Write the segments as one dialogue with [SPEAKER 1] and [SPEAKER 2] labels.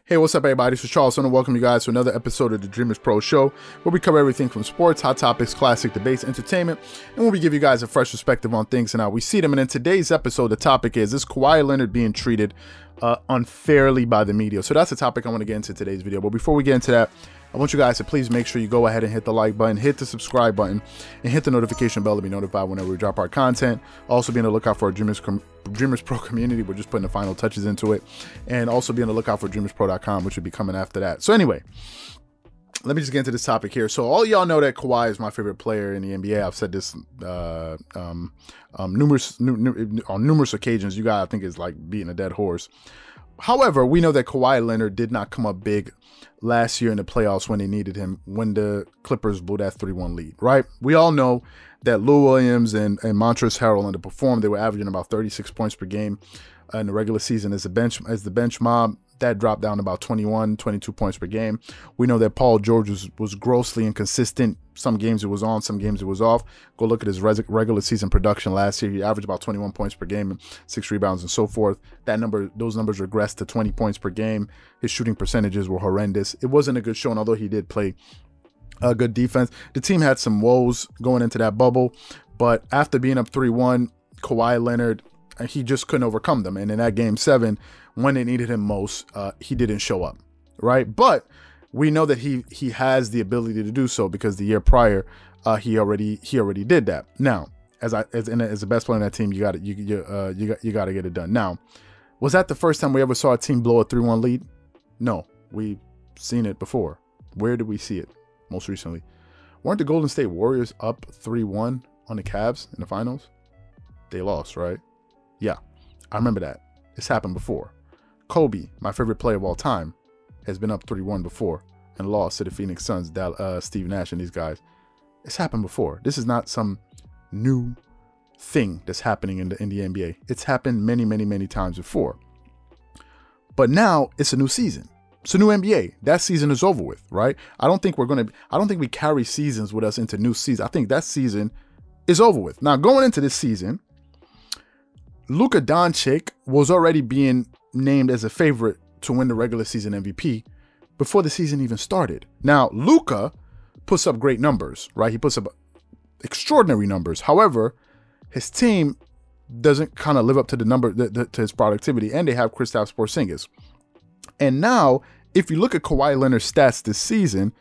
[SPEAKER 1] Hey, what's up, everybody? This is Charles, and welcome you guys to another episode of the Dreamerspro Show, where we cover everything from sports, hot topics, classic debates, entertainment, and where we give you guys a fresh perspective on things and how we see them. And in today's episode, the topic is Kawhi Leonard being treated unfairly by the media? So that's the topic I want to get into today's video. But before we get into that, I want you guys to please make sure you go ahead and hit the like button, hit the subscribe button, and hit the notification bell to be notified whenever we drop our content. Also be on the lookout for our Dreamerspro community. We're just putting the final touches into it. And also be on the lookout for Dreamerspro.com, which will be coming after that. So anyway, let me just get into this topic here. So all y'all know that Kawhi is my favorite player in the NBA. I've said this on numerous occasions. You guys, I think, is like beating a dead horse. However, we know that Kawhi Leonard did not come up big last year in the playoffs when they needed him, when the Clippers blew that 3-1 lead, right? We all know that Lou Williams and Montrezl Harrell underperformed. They were averaging about 36 points per game in the regular season as the bench mob. That dropped down to about 21, 22 points per game. We know that Paul George was grossly inconsistent. Some games it was on, some games it was off. Go look at his regular season production last year. He averaged about 21 points per game and 6 rebounds and so forth. Those numbers regressed to 20 points per game. His shooting percentages were horrendous. It wasn't a good showing, although he did play a good defense. The team had some woes going into that bubble, but after being up 3-1, Kawhi Leonard, he just couldn't overcome them. And in that game 7, when they needed him most, he didn't show up, right? But we know that he has the ability to do so because the year prior, he already did that. Now, as the best player on that team, you got to get it done. Now, was that the first time we ever saw a team blow a 3-1 lead? No, we've seen it before. Where did we see it most recently? Weren't the Golden State Warriors up 3-1 on the Cavs in the finals? They lost, right? Yeah, I remember that. It's happened before. Kobe, my favorite player of all time, has been up 3-1 before and lost to the Phoenix Suns, Steve Nash and these guys. It's happened before. This is not some new thing that's happening in the NBA. It's happened many, many, many times before. But now it's a new season. It's a new NBA. That season is over with, right? I don't think we carry seasons with us into new season. I think that season is over with. Now, going into this season, Luka Doncic was already being named as a favorite to win the regular season MVP before the season even started. Now, Luka puts up great numbers, right? He puts up extraordinary numbers. However, his team doesn't kind of live up to the number to his productivity, and they have Kristaps Porzingis. And now, if you look at Kawhi Leonard's stats this season,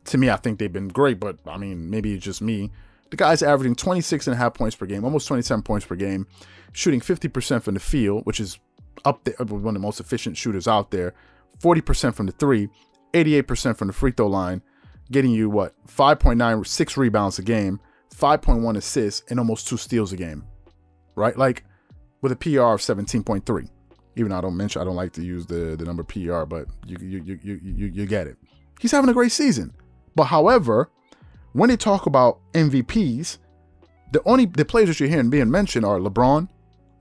[SPEAKER 1] to me, I think they've been great, but I mean, maybe it's just me. The guy's averaging 26.5 points per game, almost 27 points per game, shooting 50% from the field, which is up there, one of the most efficient shooters out there, 40% from the 3, 88% from the free throw line, getting you, 5.9, 6 rebounds a game, 5.1 assists, and almost 2 steals a game, right? Like, with a PR of 17.3. Even though I don't like to use the number PR, but you get it. He's having a great season. But however, when they talk about MVPs, the players that you're hearing being mentioned are LeBron,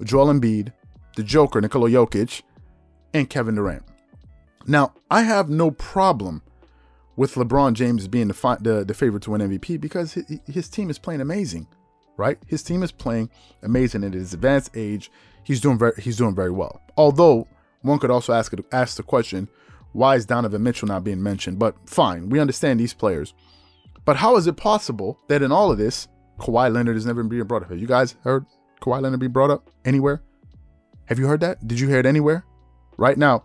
[SPEAKER 1] Joel Embiid, the Joker, Nikola Jokic, and Kevin Durant. Now, I have no problem with LeBron James being the favorite to win MVP because his team is playing amazing, right? His team is playing amazing at his advanced age. He's doing very well. Although one could also ask the question, why is Donovan Mitchell not being mentioned? But fine, we understand these players. But how is it possible that in all of this, Kawhi Leonard is never being brought up? Have you guys heard Kawhi Leonard be brought up anywhere? Have you heard that? Did you hear it anywhere? Right now,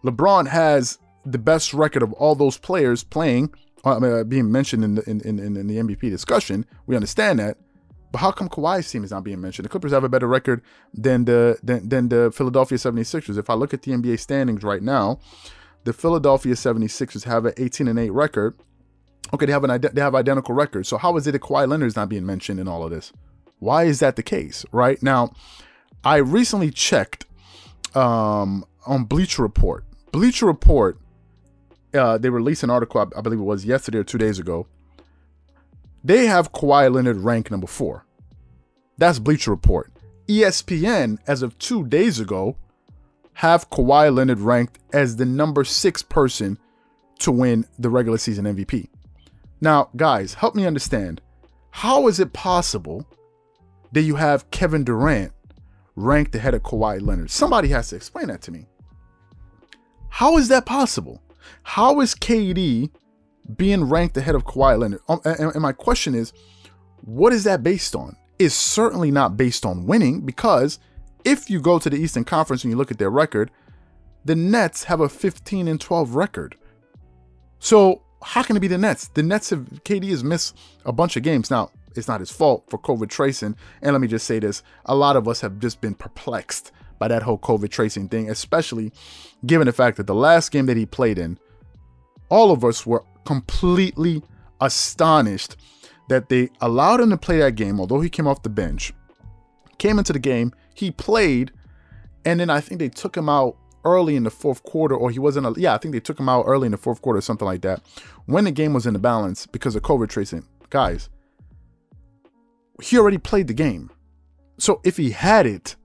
[SPEAKER 1] LeBron has the best record of all those players playing, being mentioned in the MVP discussion. We understand that. But how come Kawhi's team is not being mentioned? The Clippers have a better record than the Philadelphia 76ers. If I look at the NBA standings right now, the Philadelphia 76ers have an 18-8 record. Okay, they have identical records. So how is it that Kawhi Leonard is not being mentioned in all of this? Why is that the case? Right now, I recently checked on Bleacher Report. Bleacher Report, they released an article, I believe it was yesterday or 2 days ago. They have Kawhi Leonard ranked number 4. That's Bleacher Report. ESPN, as of 2 days ago, have Kawhi Leonard ranked as the number 6 person to win the regular season MVP. Now, guys, help me understand. How is it possible that you have Kevin Durant ranked ahead of Kawhi Leonard? Somebody has to explain that to me. How is that possible? How is KD being ranked ahead of Kawhi Leonard? And my question is, what is that based on? It's certainly not based on winning, because if you go to the Eastern Conference and you look at their record, the Nets have a 15-12 record. So how can it be the Nets? The Nets have, KD has missed a bunch of games. Now, it's not his fault for COVID tracing. And let me just say this, a lot of us have just been perplexed by that whole COVID tracing thing, especially given the fact that the last game that he played in, all of us were completely astonished that they allowed him to play that game, although he came off the bench, came into the game, he played, and then I think they took him out early in the fourth quarter, or he wasn't, I think they took him out early in the fourth quarter or something like that, when the game was in the balance because of COVID tracing. Guys, he already played the game. So if he had it,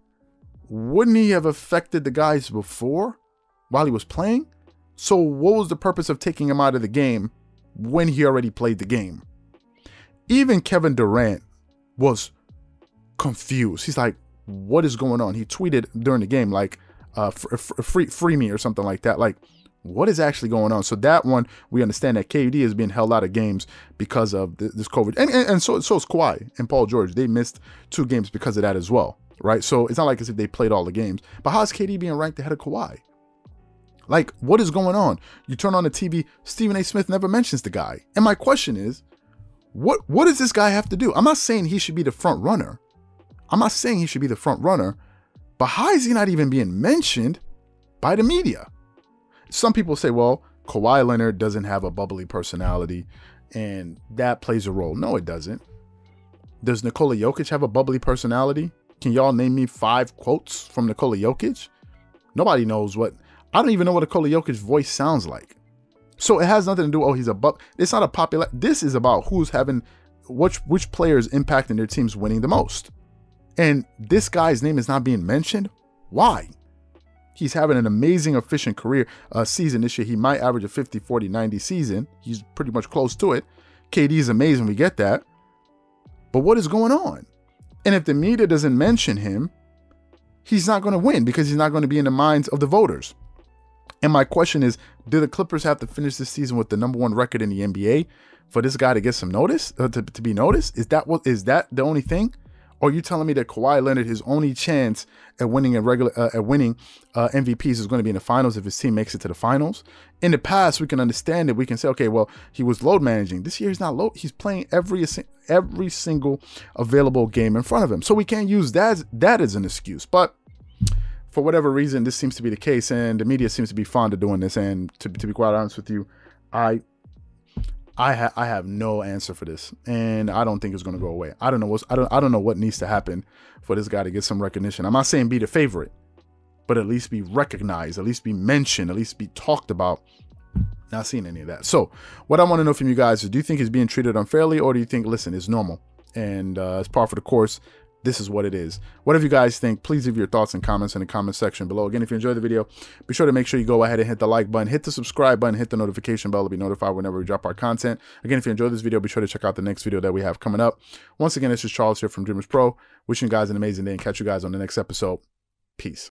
[SPEAKER 1] wouldn't he have affected the guys before while he was playing? So what was the purpose of taking him out of the game when he already played the game? Even Kevin Durant was confused. He's like, what is going on? He tweeted during the game, like, free me or something like that. Like, what is actually going on? So that one, we understand that KD is being held out of games because of this COVID. And so is Kawhi and Paul George. They missed 2 games because of that as well, right? So it's not like as if they played all the games. But how is KD being ranked ahead of Kawhi? Like, what is going on? You turn on the TV, Stephen A. Smith never mentions the guy. And my question is, what does this guy have to do? I'm not saying he should be the front runner. But how is he not even being mentioned by the media? Some people say, well, Kawhi Leonard doesn't have a bubbly personality, and that plays a role. No, it doesn't. Does Nikola Jokic have a bubbly personality? Can y'all name me 5 quotes from Nikola Jokic? Nobody knows what. I don't even know what Nikola Jokic's voice sounds like. So it has nothing to do, oh, he's a it's not a popular. This is about who's having, which players impacting their teams winning the most. And this guy's name is not being mentioned. Why? He's having an amazing, efficient career season this year. He might average a 50, 40, 90 season. He's pretty much close to it. KD is amazing. We get that. But what is going on? And if the media doesn't mention him, he's not going to win because he's not going to be in the minds of the voters. And my question is, do the Clippers have to finish this season with the #1 record in the NBA for this guy to get some notice, to be noticed? Is that the only thing? Or are you telling me that Kawhi Leonard, his only chance at winning MVPs is going to be in the finals if his team makes it to the finals? In the past, we can understand it. We can say, okay, well, he was load managing. This year, he's not load. He's playing every single available game in front of him. So we can't use that as an excuse. But for whatever reason, this seems to be the case, and the media seems to be fond of doing this. And to be quite honest with you, I have no answer for this, and I don't think it's going to go away. I don't know what needs to happen for this guy to get some recognition. I'm not saying be the favorite, but at least be recognized, at least be mentioned, at least be talked about. Not seeing any of that. So what I want to know from you guys is, do you think he's being treated unfairly, or do you think, listen, it's normal and it's par for the course? This is what it is. Whatever you guys think, please leave your thoughts and comments in the comment section below. Again, if you enjoyed the video, be sure to make sure you go ahead and hit the like button, hit the subscribe button, hit the notification bell to be notified whenever we drop our content. Again, if you enjoyed this video, be sure to check out the next video that we have coming up. Once again, this is Charles here from Dreamerspro. Wishing you guys an amazing day and catch you guys on the next episode. Peace.